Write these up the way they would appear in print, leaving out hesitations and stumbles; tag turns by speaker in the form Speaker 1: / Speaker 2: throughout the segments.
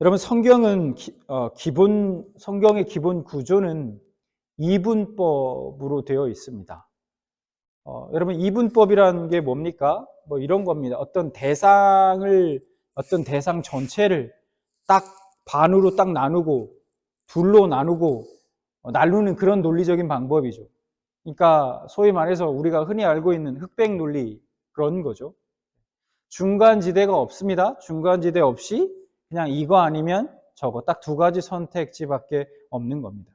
Speaker 1: 여러분, 성경의 기본 구조는 이분법으로 되어 있습니다. 여러분, 이분법이라는 게 뭡니까? 뭐 이런 겁니다. 어떤 대상 전체를 딱 반으로 딱 나누고 둘로 나누고 나누는 그런 논리적인 방법이죠. 그러니까 소위 말해서 우리가 흔히 알고 있는 흑백 논리, 그런 거죠. 중간지대가 없습니다. 중간지대 없이 그냥 이거 아니면 저거, 딱 두 가지 선택지밖에 없는 겁니다.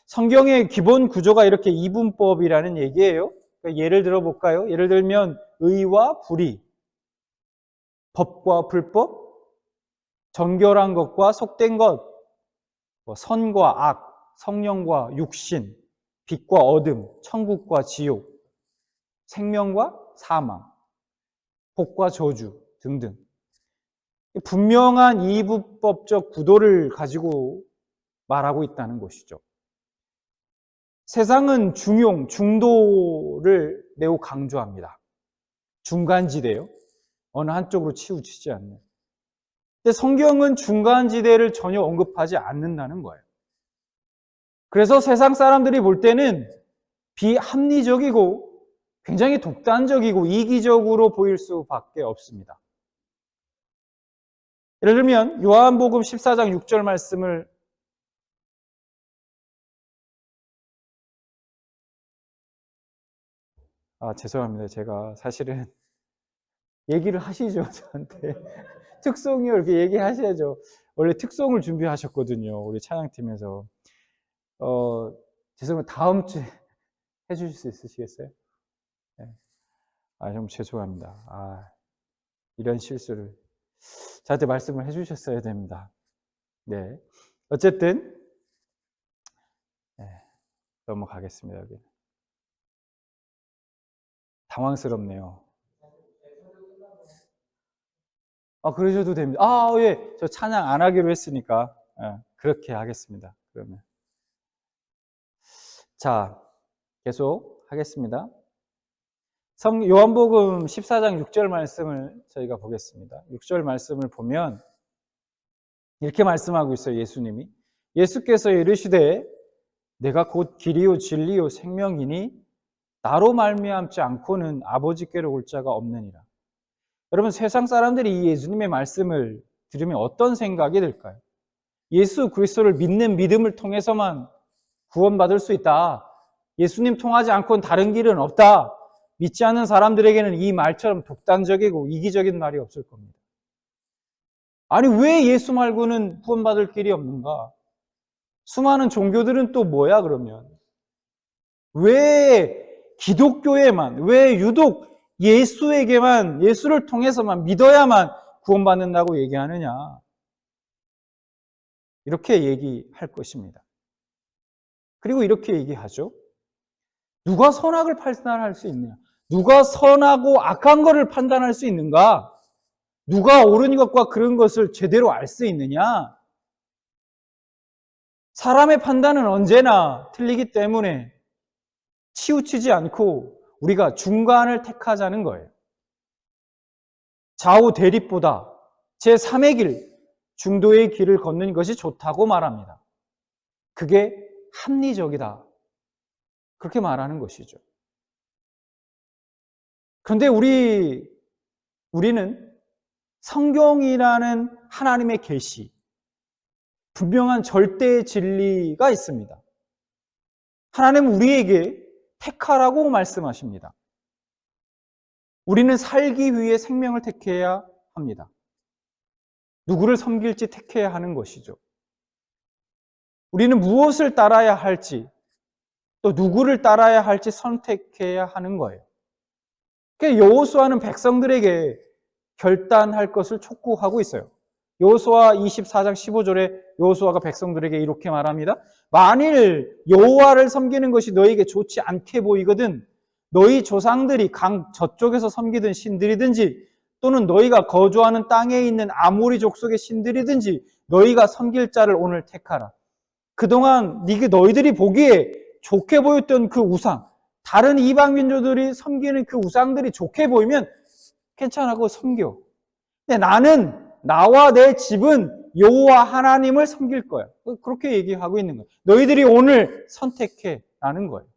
Speaker 1: 성경의 기본 구조가 이렇게 이분법이라는 얘기예요. 그러니까 예를 들어 볼까요? 예를 들면 의와 불의, 법과 불법, 정결한 것과 속된 것, 선과 악, 성령과 육신, 빛과 어둠, 천국과 지옥, 생명과 사망, 복과 저주 등등. 분명한 이분법적 구도를 가지고 말하고 있다는 것이죠. 세상은 중도를 매우 강조합니다. 중간지대요. 어느 한쪽으로 치우치지 않는. 근데 성경은 중간지대를 전혀 언급하지 않는다는 거예요. 그래서 세상 사람들이 볼 때는 비합리적이고 굉장히 독단적이고 이기적으로 보일 수밖에 없습니다. 예를 들면 요한복음 14장 6절 말씀을 죄송합니다. 제가 사실은 얘기를 하시죠, 저한테. 특송이요, 이렇게 얘기하셔야죠. 원래 특송을 준비하셨거든요, 우리 찬양팀에서. 죄송합니다. 다음 주에 해주실 수 있으시겠어요? 네. 좀 죄송합니다. 이런 실수를 저한테 말씀을 해주셨어야 됩니다. 네. 어쨌든, 네. 넘어가겠습니다, 여기. 당황스럽네요. 그러셔도 됩니다. 예. 저 찬양 안 하기로 했으니까, 그렇게 하겠습니다. 그러면. 자, 계속 하겠습니다. 요한복음 14장 6절 말씀을 저희가 보겠습니다. 6절 말씀을 보면 이렇게 말씀하고 있어요, 예수님이. 예수께서 이르시되 내가 곧 길이요 진리요 생명이니 나로 말미암지 않고는 아버지께로 올 자가 없느니라. 여러분, 세상 사람들이 이 예수님의 말씀을 들으면 어떤 생각이 들까요? 예수 그리스도를 믿는 믿음을 통해서만 구원받을 수 있다. 예수님 통하지 않고는 다른 길은 없다. 믿지 않는 사람들에게는 이 말처럼 독단적이고 이기적인 말이 없을 겁니다. 아니, 왜 예수 말고는 구원받을 길이 없는가? 수많은 종교들은 또 뭐야, 그러면? 왜 기독교에만, 왜 유독 예수에게만, 예수를 통해서만 믿어야만 구원받는다고 얘기하느냐? 이렇게 얘기할 것입니다. 그리고 이렇게 얘기하죠. 누가 선악을 판단할 수 있느냐? 누가 선하고 악한 것을 판단할 수 있는가? 누가 옳은 것과 그른 것을 제대로 알 수 있느냐? 사람의 판단은 언제나 틀리기 때문에 치우치지 않고 우리가 중간을 택하자는 거예요. 좌우 대립보다 제3의 길, 중도의 길을 걷는 것이 좋다고 말합니다. 그게 합리적이다. 그렇게 말하는 것이죠. 그런데 우리는 성경이라는 하나님의 계시, 분명한 절대의 진리가 있습니다. 하나님은 우리에게 택하라고 말씀하십니다. 우리는 살기 위해 생명을 택해야 합니다. 누구를 섬길지 택해야 하는 것이죠. 우리는 무엇을 따라야 할지, 또 누구를 따라야 할지 선택해야 하는 거예요. 그러니까 여호수아는 백성들에게 결단할 것을 촉구하고 있어요. 여호수아 24장 15절에 여호수아가 백성들에게 이렇게 말합니다. 만일 여호와를 섬기는 것이 너에게 좋지 않게 보이거든 너희 조상들이 강 저쪽에서 섬기던 신들이든지 또는 너희가 거주하는 땅에 있는 아모리 족속의 신들이든지 너희가 섬길 자를 오늘 택하라. 그동안 너희들이 보기에 좋게 보였던 그 우상, 다른 이방 민족들이 섬기는 그 우상들이 좋게 보이면 괜찮아, 그거 섬겨. 근데 나는 나와 내 집은 여호와 하나님을 섬길 거야. 그렇게 얘기하고 있는 거예요. 너희들이 오늘 선택해 라는 거예요.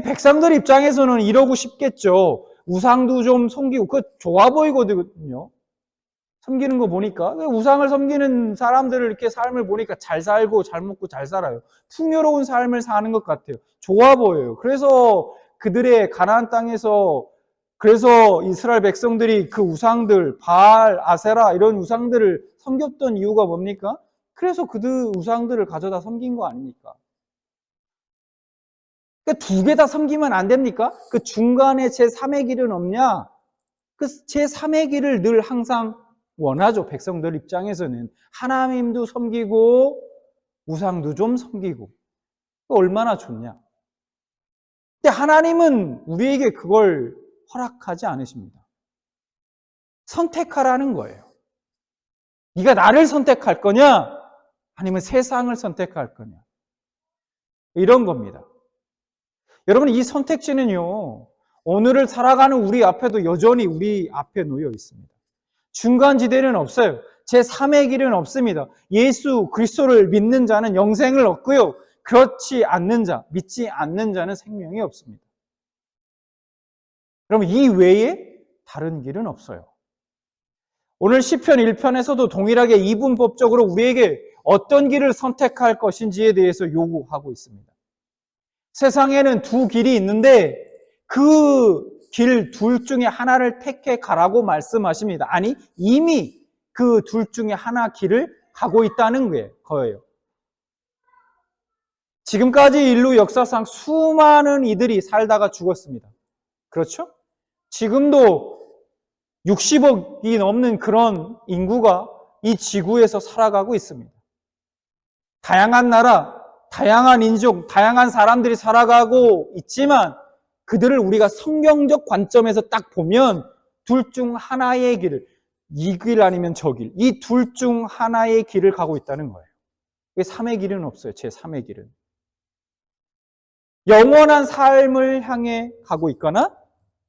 Speaker 1: 백성들 입장에서는 이러고 싶겠죠. 우상도 좀 섬기고, 그거 좋아 보이거든요. 섬기는 거 보니까. 우상을 섬기는 사람들을 이렇게 삶을 보니까 잘 살고, 잘 먹고, 잘 살아요. 풍요로운 삶을 사는 것 같아요. 좋아 보여요. 그래서 그들의 가나안 땅에서, 그래서 이스라엘 백성들이 그 우상들, 바알, 아세라, 이런 우상들을 섬겼던 이유가 뭡니까? 그래서 그들 우상들을 가져다 섬긴 거 아닙니까? 두 개 다 섬기면 안 됩니까? 그 중간에 제3의 길은 없냐? 그 제3의 길을 늘 항상 원하죠. 백성들 입장에서는. 하나님도 섬기고 우상도 좀 섬기고. 얼마나 좋냐? 근데 하나님은 우리에게 그걸 허락하지 않으십니다. 선택하라는 거예요. 네가 나를 선택할 거냐? 아니면 세상을 선택할 거냐? 이런 겁니다. 여러분, 이 선택지는요, 오늘을 살아가는 우리 앞에도 여전히 우리 앞에 놓여 있습니다. 중간지대는 없어요. 제3의 길은 없습니다. 예수 그리스도를 믿는 자는 영생을 얻고요. 그렇지 않는 자, 믿지 않는 자는 생명이 없습니다. 그럼 이 외에 다른 길은 없어요. 오늘 시편 1편에서도 동일하게 이분법적으로 우리에게 어떤 길을 선택할 것인지에 대해서 요구하고 있습니다. 세상에는 두 길이 있는데 그 길 둘 중에 하나를 택해 가라고 말씀하십니다. 아니, 이미 그 둘 중에 하나 길을 가고 있다는 거예요. 지금까지 인류 역사상 수많은 이들이 살다가 죽었습니다. 그렇죠? 지금도 60억이 넘는 그런 인구가 이 지구에서 살아가고 있습니다. 다양한 나라, 다양한 인종, 다양한 사람들이 살아가고 있지만 그들을 우리가 성경적 관점에서 딱 보면 둘 중 하나의 길을, 이 길 아니면 저 길, 이 둘 중 하나의 길을 가고 있다는 거예요. 3의 길은 없어요. 제 3의 길은. 영원한 삶을 향해 가고 있거나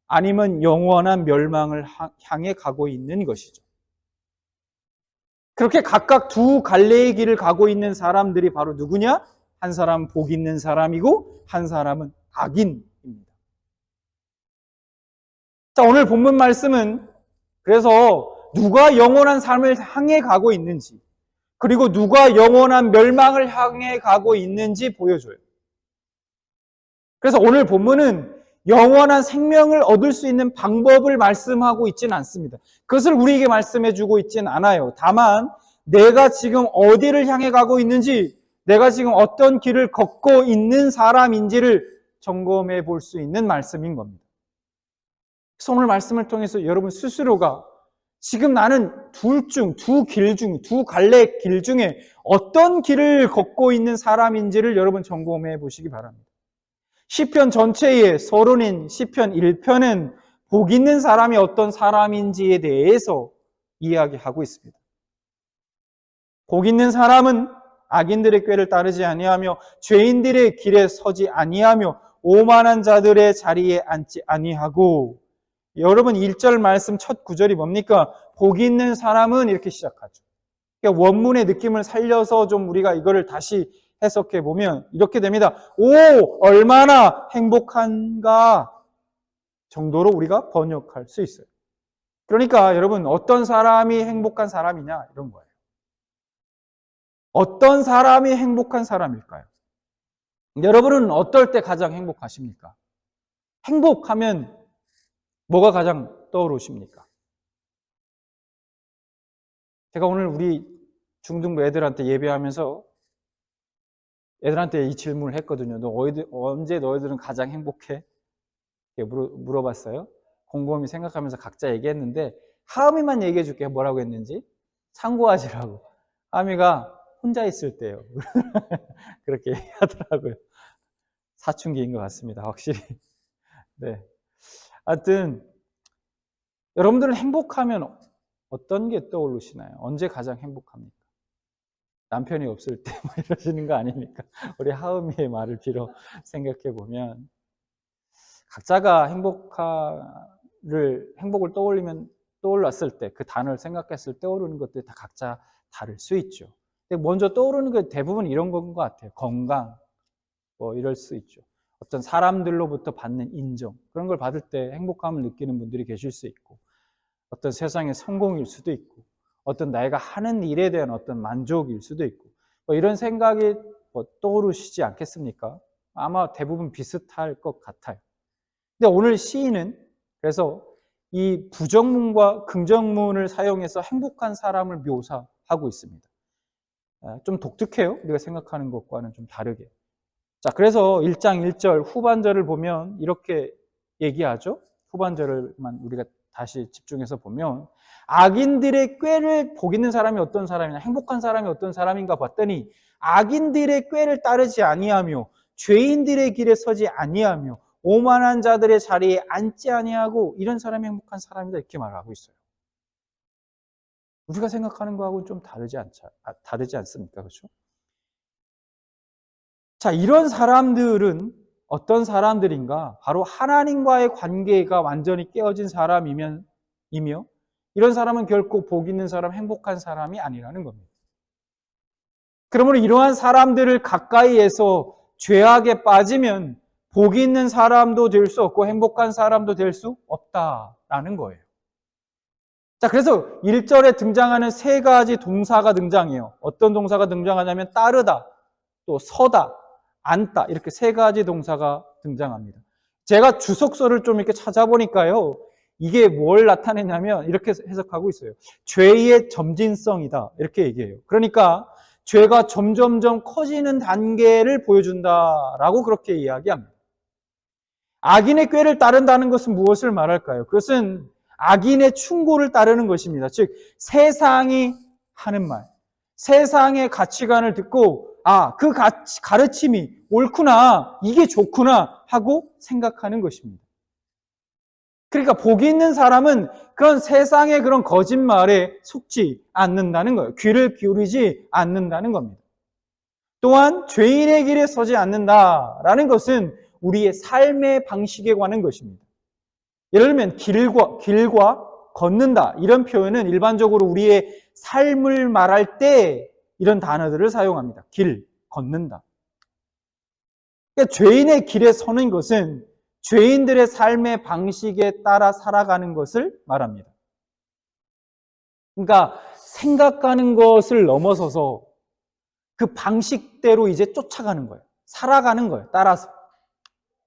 Speaker 1: 아니면 영원한 멸망을 향해 가고 있는 것이죠. 그렇게 각각 두 갈래의 길을 가고 있는 사람들이 바로 누구냐? 한 사람은 복 있는 사람이고 한 사람은 악인입니다. 자, 오늘 본문 말씀은 그래서 누가 영원한 삶을 향해 가고 있는지 그리고 누가 영원한 멸망을 향해 가고 있는지 보여줘요. 그래서 오늘 본문은 영원한 생명을 얻을 수 있는 방법을 말씀하고 있지는 않습니다. 그것을 우리에게 말씀해주고 있지는 않아요. 다만 내가 지금 어디를 향해 가고 있는지, 내가 지금 어떤 길을 걷고 있는 사람인지를 점검해 볼 수 있는 말씀인 겁니다. 그래서 오늘 말씀을 통해서 여러분 스스로가 지금 나는 두 갈래 길 중에 어떤 길을 걷고 있는 사람인지를 여러분 점검해 보시기 바랍니다. 시편 전체의 서론인 시편 1편은 복 있는 사람이 어떤 사람인지에 대해서 이야기하고 있습니다. 복 있는 사람은 악인들의 꾀를 따르지 아니하며 죄인들의 길에 서지 아니하며 오만한 자들의 자리에 앉지 아니하고, 여러분 1절 말씀 첫 구절이 뭡니까? 복 있는 사람은 이렇게 시작하죠. 그러니까 원문의 느낌을 살려서 좀 우리가 이거를 다시 해석해 보면 이렇게 됩니다. 오, 얼마나 행복한가 정도로 우리가 번역할 수 있어요. 그러니까 여러분 어떤 사람이 행복한 사람이냐 이런 거예요. 어떤 사람이 행복한 사람일까요? 여러분은 어떨 때 가장 행복하십니까? 행복하면 뭐가 가장 떠오르십니까? 제가 오늘 우리 중등부 애들한테 예배하면서 애들한테 이 질문을 했거든요. 언제 너희들은 가장 행복해? 물어봤어요. 곰곰이 생각하면서 각자 얘기했는데 하음이만 얘기해 줄게요. 뭐라고 했는지. 참고하시라고. 하음이가 혼자 있을 때요. 그렇게 얘기하더라고요. 사춘기인 것 같습니다. 확실히. 네. 하여튼 여러분들은 행복하면 어떤 게 떠오르시나요? 언제 가장 행복합니까? 남편이 없을 때 뭐 이러시는 거 아닙니까? 우리 하음이의 말을 빌어 생각해 보면 각자가 행복을 떠올리면 떠올랐을 때, 그 단어를 생각했을 때 떠오르는 것들이 다 각자 다를 수 있죠. 근데 먼저 떠오르는 게 대부분 이런 건 것 같아요. 건강, 뭐 이럴 수 있죠. 어떤 사람들로부터 받는 인정, 그런 걸 받을 때 행복감을 느끼는 분들이 계실 수 있고, 어떤 세상의 성공일 수도 있고, 어떤 내가 하는 일에 대한 어떤 만족일 수도 있고, 뭐 이런 생각이 떠오르시지 않겠습니까? 아마 대부분 비슷할 것 같아요. 근데 오늘 시인은 그래서 이 부정문과 긍정문을 사용해서 행복한 사람을 묘사하고 있습니다. 좀 독특해요. 우리가 생각하는 것과는 좀 다르게. 자, 그래서 1장 1절 후반절을 보면 이렇게 얘기하죠. 후반절을만 우리가 다시 집중해서 보면, 악인들의 꾀를 복 있는 사람이 어떤 사람이냐, 행복한 사람이 어떤 사람인가 봤더니 악인들의 꾀를 따르지 아니하며 죄인들의 길에 서지 아니하며 오만한 자들의 자리에 앉지 아니하고 이런 사람이 행복한 사람이다, 이렇게 말하고 있어요. 우리가 생각하는 거하고는 좀 다르지 않습니까? 그렇죠? 자, 이런 사람들은 어떤 사람들인가? 바로 하나님과의 관계가 완전히 깨어진 사람이며, 이런 사람은 결코 복 있는 사람, 행복한 사람이 아니라는 겁니다. 그러므로 이러한 사람들을 가까이에서 죄악에 빠지면 복 있는 사람도 될 수 없고 행복한 사람도 될 수 없다라는 거예요. 자, 그래서 1절에 등장하는 세 가지 동사가 등장해요. 어떤 동사가 등장하냐면 따르다, 또 서다, 앉다, 이렇게 세 가지 동사가 등장합니다. 제가 주석서를 좀 이렇게 찾아보니까요, 이게 뭘 나타내냐면 이렇게 해석하고 있어요. 죄의 점진성이다, 이렇게 얘기해요. 그러니까 죄가 점점점 커지는 단계를 보여준다라고 그렇게 이야기합니다. 악인의 꾀를 따른다는 것은 무엇을 말할까요? 그것은 악인의 충고를 따르는 것입니다. 즉 세상이 하는 말, 세상의 가치관을 듣고 그 가르침이 옳구나, 이게 좋구나 하고 생각하는 것입니다. 그러니까 복이 있는 사람은 그런 세상의 그런 거짓말에 속지 않는다는 거예요. 귀를 기울이지 않는다는 겁니다. 또한 죄인의 길에 서지 않는다라는 것은 우리의 삶의 방식에 관한 것입니다. 예를 들면 길과 걷는다, 이런 표현은 일반적으로 우리의 삶을 말할 때 이런 단어들을 사용합니다. 길, 걷는다. 그러니까 죄인의 길에 서는 것은 죄인들의 삶의 방식에 따라 살아가는 것을 말합니다. 그러니까 생각하는 것을 넘어서서 그 방식대로 이제 쫓아가는 거예요. 살아가는 거예요. 따라서.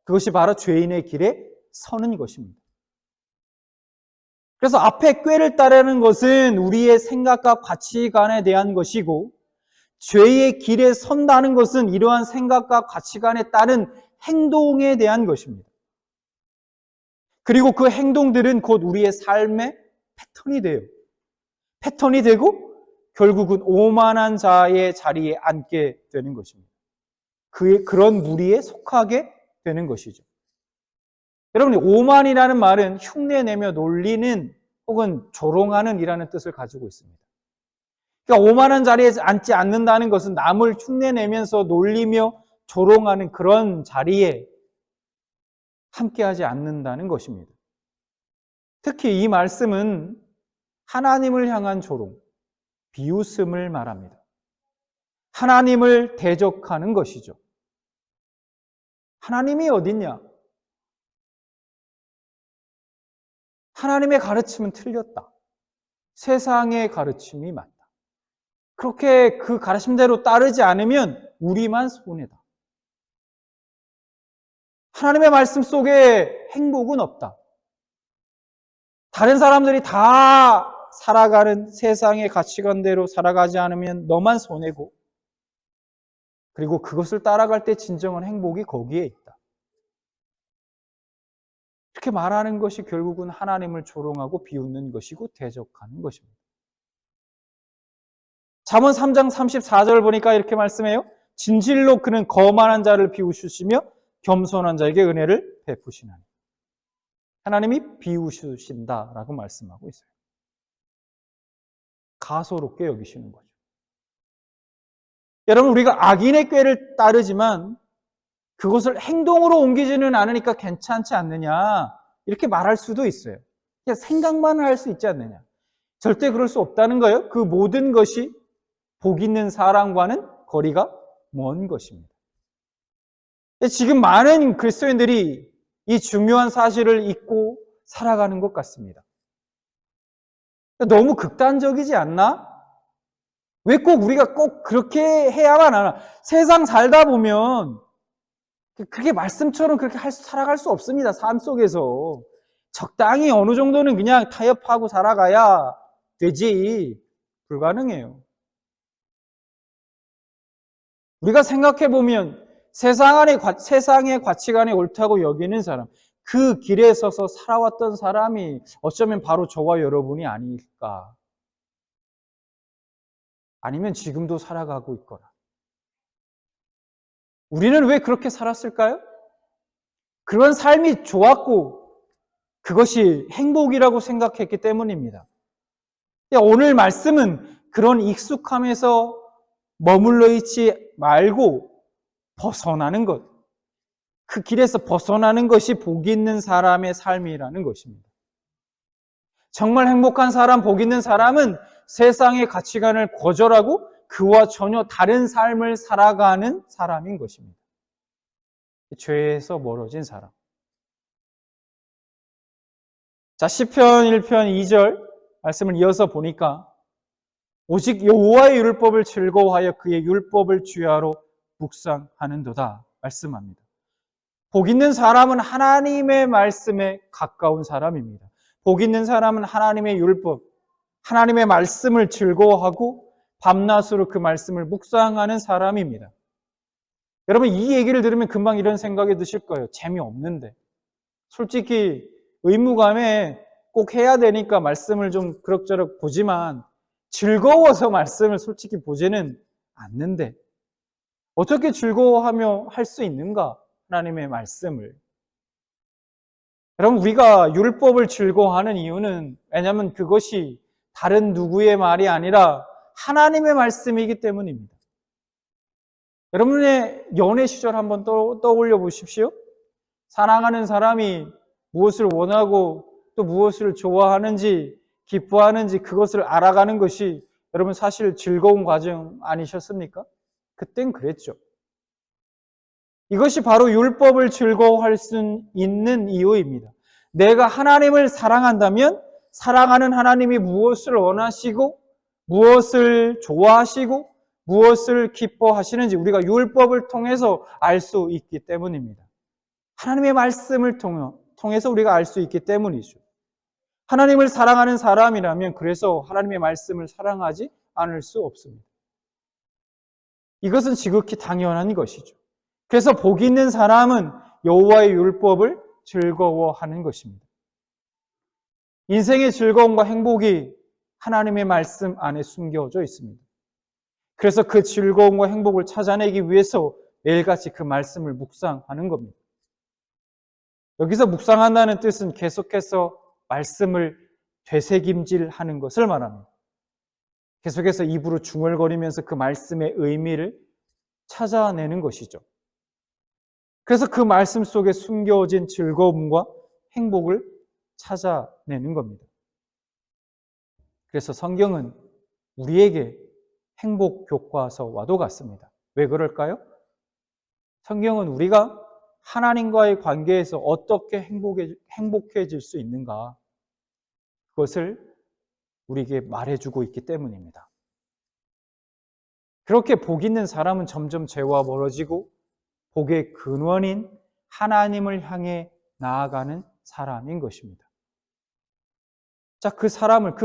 Speaker 1: 그것이 바로 죄인의 길에 서는 것입니다. 그래서 앞에 꾀를 따르는 것은 우리의 생각과 가치관에 대한 것이고, 죄의 길에 선다는 것은 이러한 생각과 가치관에 따른 행동에 대한 것입니다. 그리고 그 행동들은 곧 우리의 삶의 패턴이 돼요. 패턴이 되고 결국은 오만한 자의 자리에 앉게 되는 것입니다. 그런 무리에 속하게 되는 것이죠. 여러분, 오만이라는 말은 흉내내며 놀리는 혹은 조롱하는 이라는 뜻을 가지고 있습니다. 그러니까 오만한 자리에 앉지 않는다는 것은 남을 흉내내면서 놀리며 조롱하는 그런 자리에 함께하지 않는다는 것입니다. 특히 이 말씀은 하나님을 향한 조롱, 비웃음을 말합니다. 하나님을 대적하는 것이죠. 하나님이 어딨냐? 하나님의 가르침은 틀렸다. 세상의 가르침이 맞다. 그렇게 그 가르침대로 따르지 않으면 우리만 손해다. 하나님의 말씀 속에 행복은 없다. 다른 사람들이 다 살아가는 세상의 가치관대로 살아가지 않으면 너만 손해고, 그리고 그것을 따라갈 때 진정한 행복이 거기에 있다. 이렇게 말하는 것이 결국은 하나님을 조롱하고 비웃는 것이고 대적하는 것입니다. 잠언 3장 34절 보니까 이렇게 말씀해요. 진실로 그는 거만한 자를 비웃으시며 겸손한 자에게 은혜를 베푸시나니. 하나님이 비웃으신다라고 말씀하고 있어요. 가소롭게 여기시는 거죠. 여러분, 우리가 악인의 꾀를 따르지만 그것을 행동으로 옮기지는 않으니까 괜찮지 않느냐, 이렇게 말할 수도 있어요. 그냥 생각만 할 수 있지 않느냐. 절대 그럴 수 없다는 거예요. 그 모든 것이 복 있는 사람과는 거리가 먼 것입니다. 지금 많은 그리스도인들이 이 중요한 사실을 잊고 살아가는 것 같습니다. 너무 극단적이지 않나? 왜 꼭 우리가 꼭 그렇게 해야만 하나? 세상 살다 보면 그게 말씀처럼 그렇게 살아갈 수 없습니다. 삶 속에서. 적당히 어느 정도는 그냥 타협하고 살아가야 되지. 불가능해요. 우리가 생각해보면 세상의 가치관이 옳다고 여기는 사람, 그 길에 서서 살아왔던 사람이 어쩌면 바로 저와 여러분이 아닐까. 아니면 지금도 살아가고 있거나. 우리는 왜 그렇게 살았을까요? 그런 삶이 좋았고 그것이 행복이라고 생각했기 때문입니다. 오늘 말씀은 그런 익숙함에서 머물러 있지 말고 벗어나는 것, 그 길에서 벗어나는 것이 복 있는 사람의 삶이라는 것입니다. 정말 행복한 사람, 복 있는 사람은 세상의 가치관을 거절하고 그와 전혀 다른 삶을 살아가는 사람인 것입니다. 죄에서 멀어진 사람. 자, 시편 1편 2절 말씀을 이어서 보니까 오직 여호와의 율법을 즐거워하여 그의 율법을 주야로 묵상하는도다 말씀합니다. 복 있는 사람은 하나님의 말씀에 가까운 사람입니다. 복 있는 사람은 하나님의 율법, 하나님의 말씀을 즐거워하고 밤낮으로 그 말씀을 묵상하는 사람입니다. 여러분, 이 얘기를 들으면 금방 이런 생각이 드실 거예요. 재미없는데. 솔직히 의무감에 꼭 해야 되니까 말씀을 좀 그럭저럭 보지만 즐거워서 말씀을 솔직히 보지는 않는데 어떻게 즐거워하며 할 수 있는가? 하나님의 말씀을. 여러분, 우리가 율법을 즐거워하는 이유는 왜냐하면 그것이 다른 누구의 말이 아니라 하나님의 말씀이기 때문입니다. 여러분의 연애 시절 한번 떠올려 보십시오. 사랑하는 사람이 무엇을 원하고 또 무엇을 좋아하는지 기뻐하는지 그것을 알아가는 것이 여러분 사실 즐거운 과정 아니셨습니까? 그땐 그랬죠. 이것이 바로 율법을 즐거워할 수 있는 이유입니다. 내가 하나님을 사랑한다면 사랑하는 하나님이 무엇을 원하시고 무엇을 좋아하시고 무엇을 기뻐하시는지 우리가 율법을 통해서 알 수 있기 때문입니다. 하나님의 말씀을 통해서 우리가 알 수 있기 때문이죠. 하나님을 사랑하는 사람이라면 그래서 하나님의 말씀을 사랑하지 않을 수 없습니다. 이것은 지극히 당연한 것이죠. 그래서 복 있는 사람은 여호와의 율법을 즐거워하는 것입니다. 인생의 즐거움과 행복이 하나님의 말씀 안에 숨겨져 있습니다. 그래서 그 즐거움과 행복을 찾아내기 위해서 매일같이 그 말씀을 묵상하는 겁니다. 여기서 묵상한다는 뜻은 계속해서 말씀을 되새김질하는 것을 말합니다. 계속해서 입으로 중얼거리면서 그 말씀의 의미를 찾아내는 것이죠. 그래서 그 말씀 속에 숨겨진 즐거움과 행복을 찾아내는 겁니다. 그래서 성경은 우리에게 행복 교과서와도 같습니다. 왜 그럴까요? 성경은 우리가 하나님과의 관계에서 어떻게 행복해질 수 있는가 그것을 우리에게 말해주고 있기 때문입니다. 그렇게 복 있는 사람은 점점 죄와 멀어지고 복의 근원인 하나님을 향해 나아가는 사람인 것입니다. 자, 그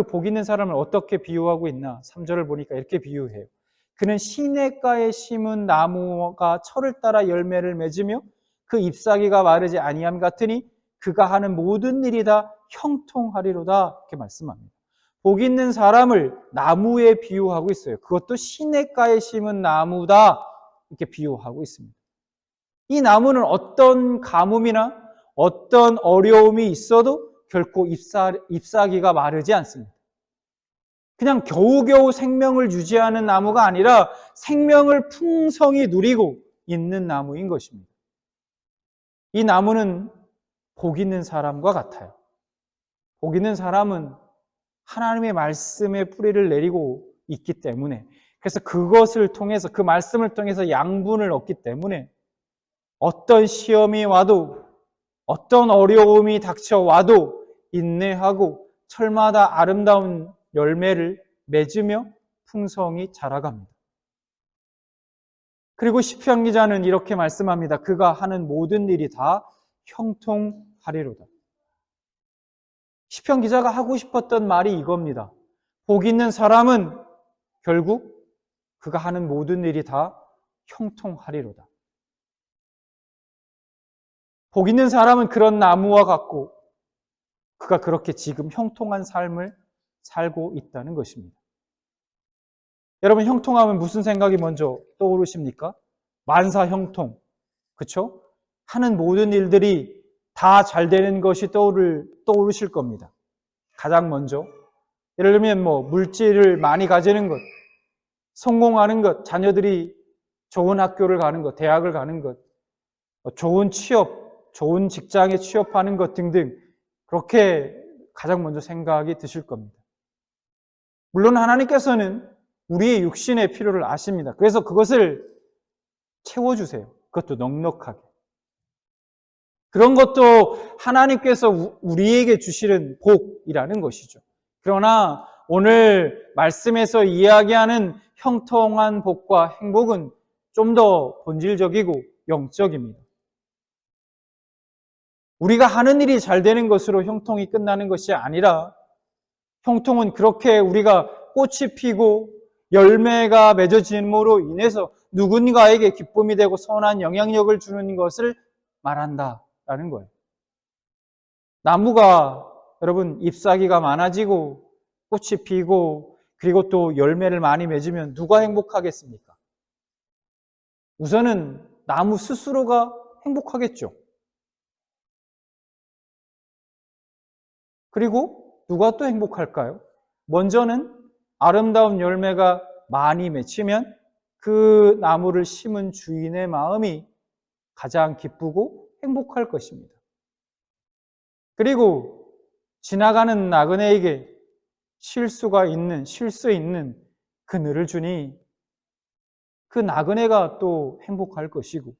Speaker 1: 복 있는 사람을 어떻게 비유하고 있나? 3절을 보니까 이렇게 비유해요. 그는 시냇가에 심은 나무가 철을 따라 열매를 맺으며 그 잎사귀가 마르지 아니함 같으니 그가 하는 모든 일이 다 형통하리로다. 이렇게 말씀합니다. 복 있는 사람을 나무에 비유하고 있어요. 그것도 시냇가에 심은 나무다. 이렇게 비유하고 있습니다. 이 나무는 어떤 가뭄이나 어떤 어려움이 있어도 결코 잎사귀가 마르지 않습니다. 그냥 겨우겨우 생명을 유지하는 나무가 아니라 생명을 풍성히 누리고 있는 나무인 것입니다. 이 나무는 복 있는 사람과 같아요. 복 있는 사람은 하나님의 말씀에 뿌리를 내리고 있기 때문에, 그래서 그것을 통해서, 그 말씀을 통해서 양분을 얻기 때문에 어떤 시험이 와도, 어떤 어려움이 닥쳐와도 인내하고 철마다 아름다운 열매를 맺으며 풍성히 자라갑니다. 그리고 시편 기자는 이렇게 말씀합니다. 그가 하는 모든 일이 다 형통하리로다. 시편 기자가 하고 싶었던 말이 이겁니다. 복 있는 사람은 결국 그가 하는 모든 일이 다 형통하리로다. 복 있는 사람은 그런 나무와 같고 그가 그렇게 지금 형통한 삶을 살고 있다는 것입니다. 여러분, 형통하면 무슨 생각이 먼저 떠오르십니까? 만사 형통, 그렇죠? 하는 모든 일들이 다 잘 되는 것이 떠오르실 겁니다. 가장 먼저 예를 들면 물질을 많이 가지는 것, 성공하는 것, 자녀들이 좋은 학교를 가는 것, 대학을 가는 것, 좋은 취업, 좋은 직장에 취업하는 것 등등, 그렇게 가장 먼저 생각이 드실 겁니다. 물론 하나님께서는 우리의 육신의 필요를 아십니다. 그래서 그것을 채워주세요. 그것도 넉넉하게. 그런 것도 하나님께서 우리에게 주시는 복이라는 것이죠. 그러나 오늘 말씀에서 이야기하는 형통한 복과 행복은 좀 더 본질적이고 영적입니다. 우리가 하는 일이 잘 되는 것으로 형통이 끝나는 것이 아니라, 형통은 그렇게 우리가 꽃이 피고 열매가 맺어짐으로 인해서 누군가에게 기쁨이 되고 선한 영향력을 주는 것을 말한다라는 거예요. 나무가 여러분 잎사귀가 많아지고 꽃이 피고 그리고 또 열매를 많이 맺으면 누가 행복하겠습니까? 우선은 나무 스스로가 행복하겠죠. 그리고 누가 또 행복할까요? 먼저는 아름다운 열매가 많이 맺히면 그 나무를 심은 주인의 마음이 가장 기쁘고 행복할 것입니다. 그리고 지나가는 나그네에게 실수 있는 그늘을 주니 그 나그네가 또 행복할 것이고,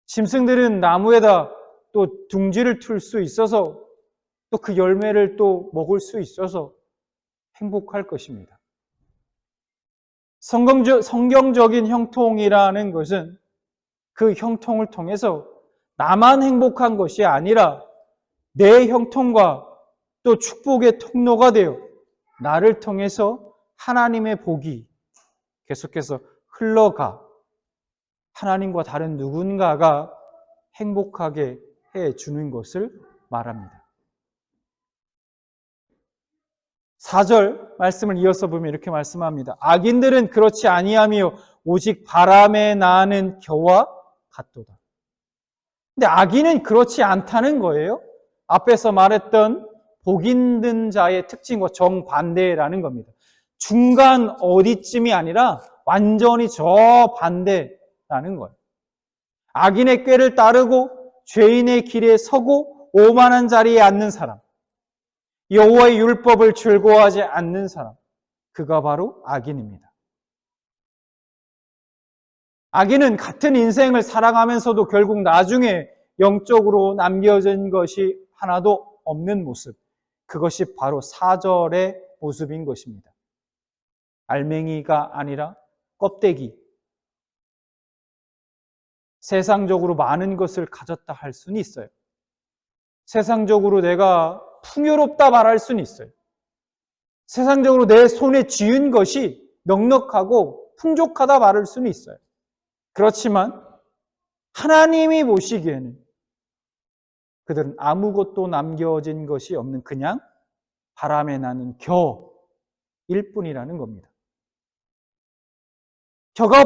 Speaker 1: 짐승들은 나무에다 또 둥지를 틀 수 있어서 또 그 열매를 또 먹을 수 있어서 행복할 것입니다. 성경적인 형통이라는 것은 그 형통을 통해서 나만 행복한 것이 아니라 내 형통과 또 축복의 통로가 되어 나를 통해서 하나님의 복이 계속해서 흘러가 하나님과 다른 누군가가 행복하게 해주는 것을 말합니다. 4절 말씀을 이어서 보면 이렇게 말씀합니다. 악인들은 그렇지 아니하며 오직 바람에 나는 겨와 같도다. 근데 악인은 그렇지 않다는 거예요. 앞에서 말했던 복 있는 자의 특징과 정반대라는 겁니다. 중간 어디쯤이 아니라 완전히 저 반대라는 거예요. 악인의 꾀를 따르고 죄인의 길에 서고 오만한 자리에 앉는 사람, 여호와의 율법을 즐거워하지 않는 사람, 그가 바로 악인입니다. 악인은 같은 인생을 살아가면서도 결국 나중에 영적으로 남겨진 것이 하나도 없는 모습, 그것이 바로 4절의 모습인 것입니다. 알맹이가 아니라 껍데기. 세상적으로 많은 것을 가졌다 할 수는 있어요. 세상적으로 내가 풍요롭다 말할 수는 있어요. 세상적으로 내 손에 쥐은 것이 넉넉하고 풍족하다 말할 수는 있어요. 그렇지만 하나님이 보시기에는 그들은 아무것도 남겨진 것이 없는 그냥 바람에 나는 겨일 뿐이라는 겁니다. 겨가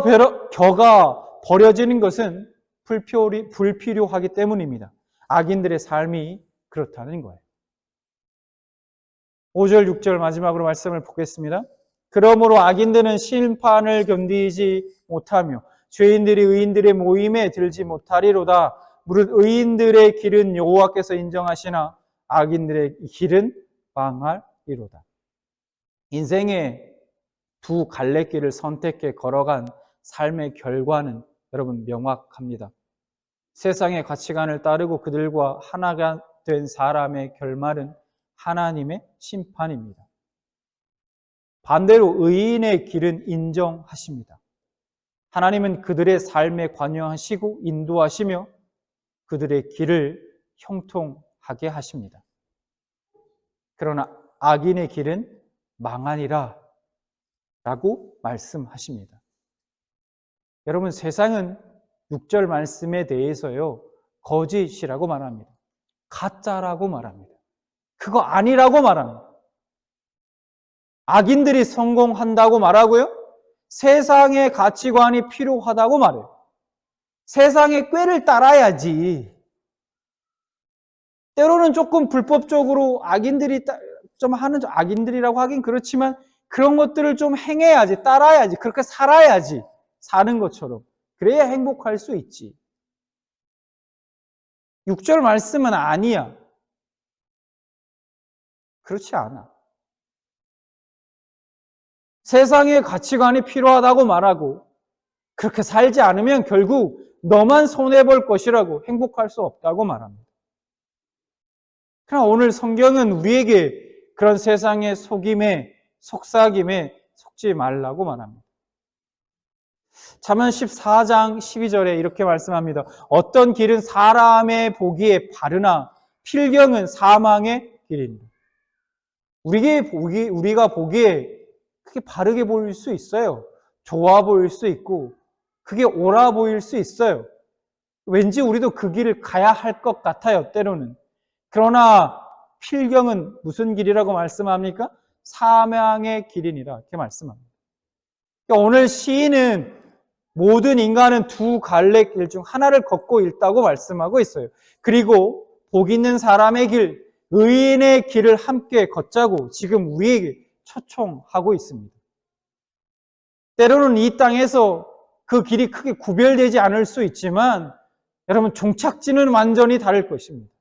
Speaker 1: 버려지는 것은 불필요하기 때문입니다. 악인들의 삶이 그렇다는 거예요. 5절, 6절 마지막으로 말씀을 보겠습니다. 그러므로 악인들은 심판을 견디지 못하며 죄인들이 의인들의 모임에 들지 못하리로다. 무릇 의인들의 길은 여호와께서 인정하시나 악인들의 길은 망하리로다. 인생의 두 갈래길을 선택해 걸어간 삶의 결과는 여러분 명확합니다. 세상의 가치관을 따르고 그들과 하나가 된 사람의 결말은 하나님의 심판입니다. 반대로 의인의 길은 인정하십니다. 하나님은 그들의 삶에 관여하시고 인도하시며 그들의 길을 형통하게 하십니다. 그러나 악인의 길은 망하니라 라고 말씀하십니다. 여러분, 세상은 6절 말씀에 대해서요, 거짓이라고 말합니다. 가짜라고 말합니다. 그거 아니라고 말합니다. 악인들이 성공한다고 말하고요, 세상의 가치관이 필요하다고 말해요. 세상의 꾀를 따라야지. 때로는 조금 불법적으로 악인들이 좀 하는, 악인들이라고 하긴 그렇지만 그런 것들을 좀 행해야지, 따라야지, 그렇게 살아야지, 사는 것처럼. 그래야 행복할 수 있지. 6절 말씀은 아니야. 그렇지 않아. 세상의 가치관이 필요하다고 말하고 그렇게 살지 않으면 결국 너만 손해볼 것이라고, 행복할 수 없다고 말합니다. 그러나 오늘 성경은 우리에게 그런 세상의 속임에, 속삭임에 속지 말라고 말합니다. 잠언 14장 12절에 이렇게 말씀합니다. 어떤 길은 사람의 보기에 바르나 필경은 사망의 길입니다. 우리가 보기에 그게 바르게 보일 수 있어요. 좋아 보일 수 있고 그게 옳아 보일 수 있어요. 왠지 우리도 그 길을 가야 할 것 같아요, 때로는. 그러나 필경은 무슨 길이라고 말씀합니까? 사망의 길이니라 이렇게 말씀합니다. 그러니까 오늘 시인은 모든 인간은 두 갈래 길 중 하나를 걷고 있다고 말씀하고 있어요. 그리고 복 있는 사람의 길, 의인의 길을 함께 걷자고 지금 우리에게 초청하고 있습니다. 때로는 이 땅에서 그 길이 크게 구별되지 않을 수 있지만 여러분, 종착지는 완전히 다를 것입니다.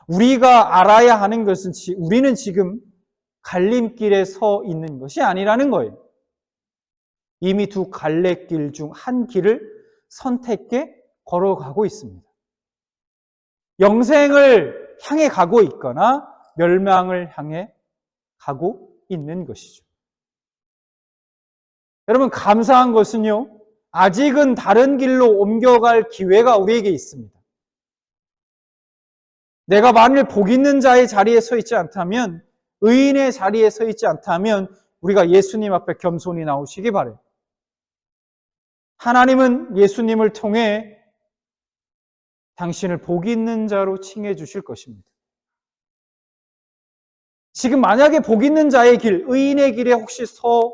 Speaker 1: 우리가 알아야 하는 것은 우리는 지금 갈림길에 서 있는 것이 아니라는 거예요. 이미 두 갈래길 중 한 길을 선택해 걸어가고 있습니다. 영생을 향해 가고 있거나 멸망을 향해 가고 있는 것이죠. 여러분, 감사한 것은요, 아직은 다른 길로 옮겨갈 기회가 우리에게 있습니다. 내가 만일 복 있는 자의 자리에 서 있지 않다면, 의인의 자리에 서 있지 않다면 우리가 예수님 앞에 겸손히 나오시기 바라요. 하나님은 예수님을 통해 당신을 복 있는 자로 칭해 주실 것입니다. 지금 만약에 복 있는 자의 길, 의인의 길에 혹시 서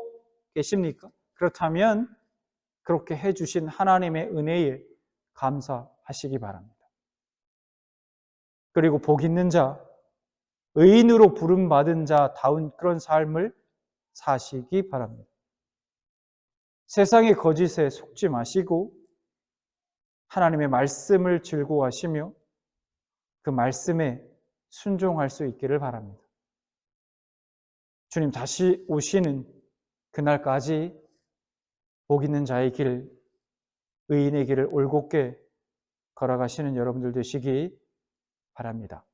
Speaker 1: 계십니까? 그렇다면 그렇게 해주신 하나님의 은혜에 감사하시기 바랍니다. 그리고 복 있는 자, 의인으로 부름받은 자다운 그런 삶을 사시기 바랍니다. 세상의 거짓에 속지 마시고 하나님의 말씀을 즐거워하시며 그 말씀에 순종할 수 있기를 바랍니다. 주님 다시 오시는 그날까지 복 있는 자의 길, 의인의 길을 올곧게 걸어가시는 여러분들 되시기 바랍니다.